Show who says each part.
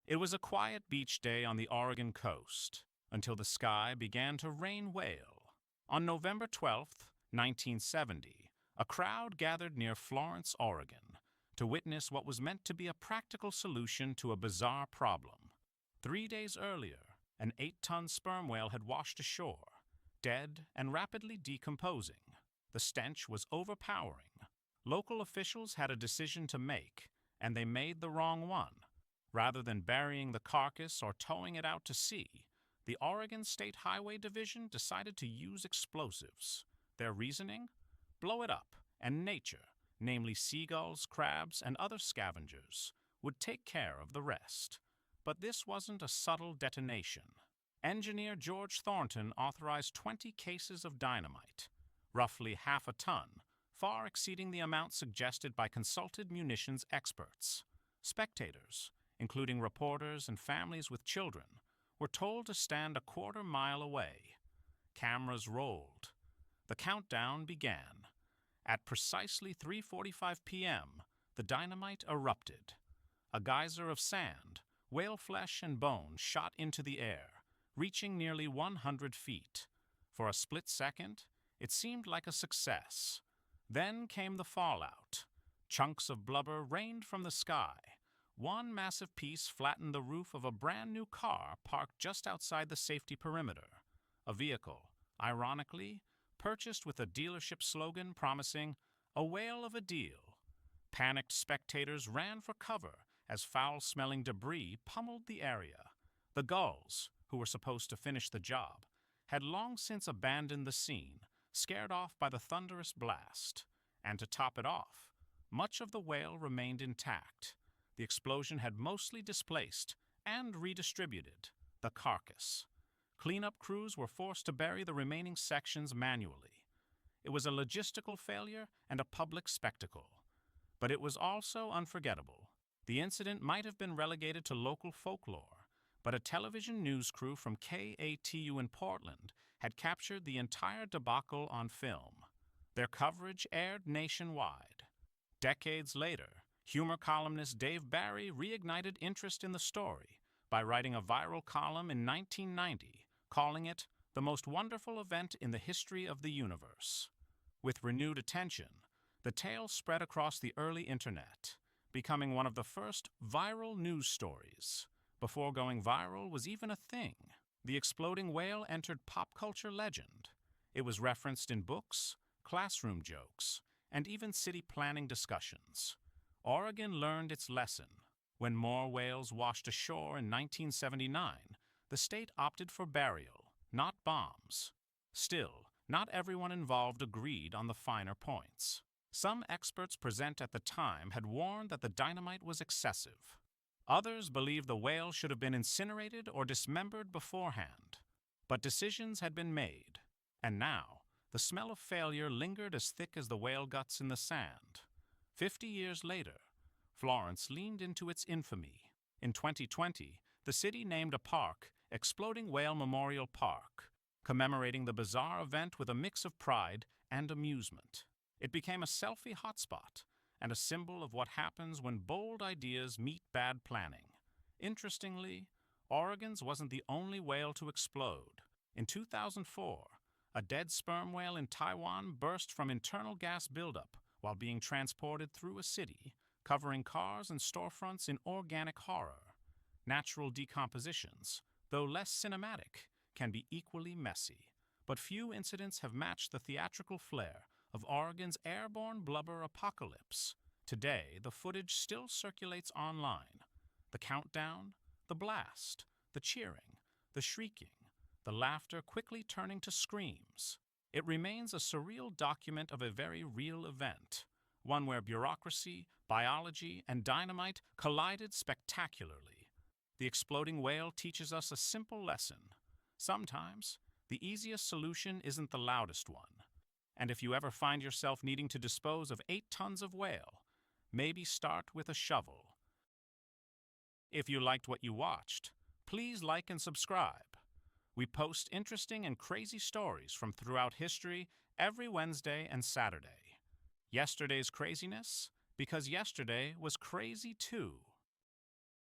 Speaker 1: It was a quiet beach day on the Oregon coast until the sky began to rain whale. On November 12th, 1970, a crowd gathered near Florence, Oregon, to witness what was meant to be a practical solution to a bizarre problem. 3 days earlier, an 8-ton sperm whale had washed ashore, dead and rapidly decomposing. The stench was overpowering. Local officials had a decision to make, and they made the wrong one. Rather than burying the carcass or towing it out to sea, the Oregon State Highway Division decided to use explosives. Their reasoning? Blow it up, and nature, namely seagulls, crabs, and other scavengers, would take care of the rest. But this wasn't a subtle detonation. Engineer George Thornton authorized 20 cases of dynamite, roughly half a ton, far exceeding the amount suggested by consulted munitions experts. Spectators, including reporters and families with children, were told to stand a quarter-mile away. Cameras rolled. The countdown began. At precisely 3:45 p.m., the dynamite erupted. A geyser of sand, whale flesh and bone shot into the air, reaching nearly 100 feet. For a split second, it seemed like a success. Then came the fallout. Chunks of blubber rained from the sky. One massive piece flattened the roof of a brand-new car parked just outside the safety perimeter. A vehicle, ironically, purchased with a dealership slogan promising a whale of a deal. Panicked spectators ran for cover as foul-smelling debris pummeled the area. The gulls, who were supposed to finish the job, had long since abandoned the scene, scared off by the thunderous blast. And to top it off, much of the whale remained intact. The explosion had mostly displaced and redistributed the carcass. Cleanup crews were forced to bury the remaining sections manually. It was a logistical failure and a public spectacle. But it was also unforgettable. The incident might have been relegated to local folklore, but a television news crew from KATU in Portland had captured the entire debacle on film. Their coverage aired nationwide. Decades later, humor columnist Dave Barry reignited interest in the story by writing a viral column in 1990, calling it the most wonderful event in the history of the universe. With renewed attention, the tale spread across the early internet, becoming one of the first viral news stories. Before going viral was even a thing, the exploding whale entered pop culture legend. It was referenced in books, classroom jokes, and even city planning discussions. Oregon learned its lesson. When more whales washed ashore in 1979, the state opted for burial, not bombs. Still, not everyone involved agreed on the finer points. Some experts present at the time had warned that the dynamite was excessive. Others believed the whale should have been incinerated or dismembered beforehand. But decisions had been made, and now the smell of failure lingered as thick as the whale guts in the sand. 50 years later, Florence leaned into its infamy. In 2020, the city named a park Exploding Whale Memorial Park, commemorating the bizarre event with a mix of pride and amusement. It became a selfie hotspot and a symbol of what happens when bold ideas meet bad planning. Interestingly, Oregon's wasn't the only whale to explode. In 2004, a dead sperm whale in Taiwan burst from internal gas buildup while being transported through a city, covering cars and storefronts in organic horror. Natural decompositions, though less cinematic, can be equally messy, but few incidents have matched the theatrical flair of Oregon's airborne blubber apocalypse. Today, the footage still circulates online. The countdown, the blast, the cheering, the shrieking, the laughter quickly turning to screams. It remains a surreal document of a very real event, one where bureaucracy, biology, and dynamite collided spectacularly. The exploding whale teaches us a simple lesson. Sometimes, the easiest solution isn't the loudest one. And if you ever find yourself needing to dispose of 8 tons of whale, maybe start with a shovel. If you liked what you watched, please like and subscribe. We post interesting and crazy stories from throughout history every Wednesday and Saturday. Yesterday's craziness, because yesterday was crazy too.